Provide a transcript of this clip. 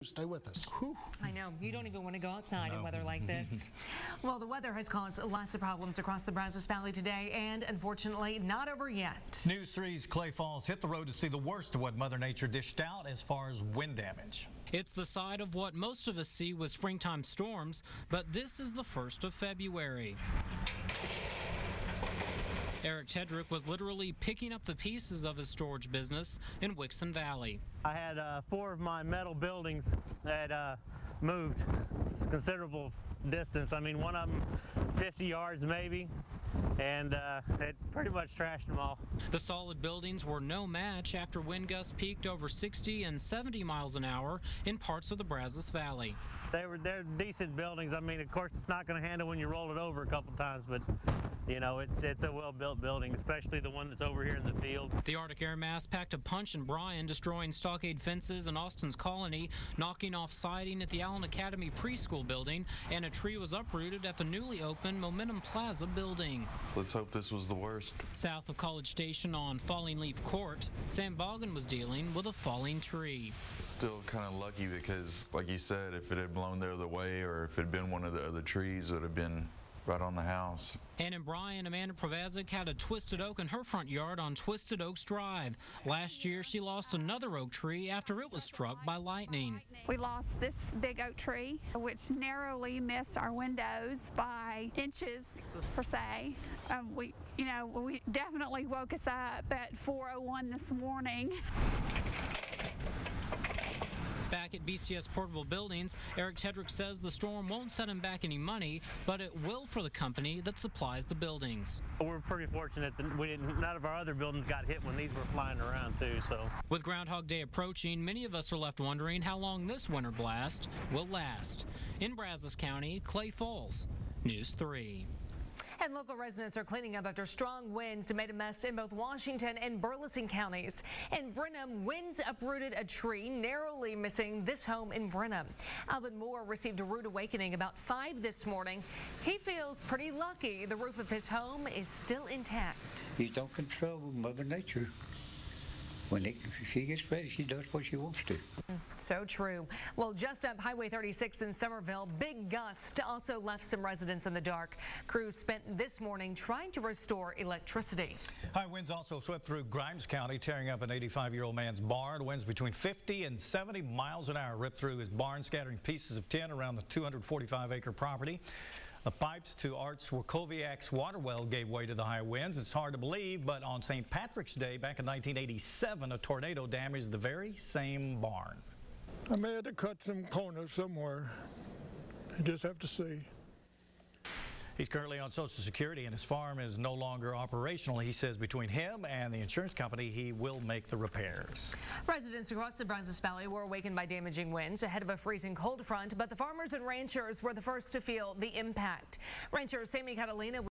Stay with us. Whew. I know. You don't even want to go outside in weather like this. Well, the weather has caused lots of problems across the Brazos Valley today, and unfortunately, not over yet. News 3's Clay Falls hit the road to see the worst of what Mother Nature dished out as far as wind damage. It's the side of what most of us see with springtime storms, but this is the 1st of February. TEDRICK was literally picking up the pieces of his storage business in Wixon Valley. I had 4 of my metal buildings that moved a considerable distance. I mean, one of them 50 yards maybe, and it pretty much trashed them all. The solid buildings were no match after wind gusts peaked over 60 and 70 miles an hour in parts of the Brazos Valley. They're decent buildings. I mean, of course, it's not going to handle when you roll it over a couple times, but you know, it's a well-built building, especially the one that's over here in the field. The Arctic air mass packed a punch in BRYAN, destroying stockade fences in Austin's Colony, knocking off siding at the Allen Academy preschool building, and a tree was uprooted at the newly opened Momentum Plaza building. Let's hope this was the worst. South of College Station on Falling Leaf Court, BOGGAN was dealing with a falling tree. Still kind of lucky because, like you said, if it had blown the other way or if it had been one of the other trees, it would have been right on the house. And in BRYAN, Amanda PROVAZEK had a twisted oak in her front yard on Twisted Oaks Drive. Last year, she lost another oak tree after it was struck by lightning. We lost this big oak tree, which narrowly missed our windows by inches, per se. We definitely woke us up at 4:01 this morning. Back at BCS Portable Buildings, TEDRICK says the storm won't set him back any money, but it will for the company that supplies the buildings. We're pretty fortunate that none of our other buildings got hit when these were flying around too. So, with Groundhog Day approaching, many of us are left wondering how long this winter blast will last. In Brazos County, Clay Falls, News 3. And local residents are cleaning up after strong winds made a mess in both Washington and Burleson counties. In BRENHAM, winds uprooted a tree, narrowly missing this home in BRENHAM. ALVIN received a rude awakening about 5 this morning. He feels pretty lucky the roof of his home is still intact. You don't control Mother Nature. When she gets ready, she does what she wants to. So true. Well, just up Highway 36 in Somerville, big gust also left some residents in the dark. Crews spent this morning trying to restore electricity. High winds also swept through Grimes County, tearing up an 85-year-old man's barn. Winds between 50 and 70 miles an hour ripped through his barn, scattering pieces of tin around the 245-acre property. The pipes to Art's Wakowiak's water well gave way to the high winds. It's hard to believe, but on St. Patrick's Day back in 1987, a tornado damaged the very same barn. I may have to cut some corners somewhere. I just have to see. He's currently on Social Security, and his farm is no longer operational. He says between him and the insurance company, he will make the repairs. Residents across the Brazos Valley were awakened by damaging winds ahead of a freezing cold front, but the farmers and ranchers were the first to feel the impact. Rancher Sammy Catalina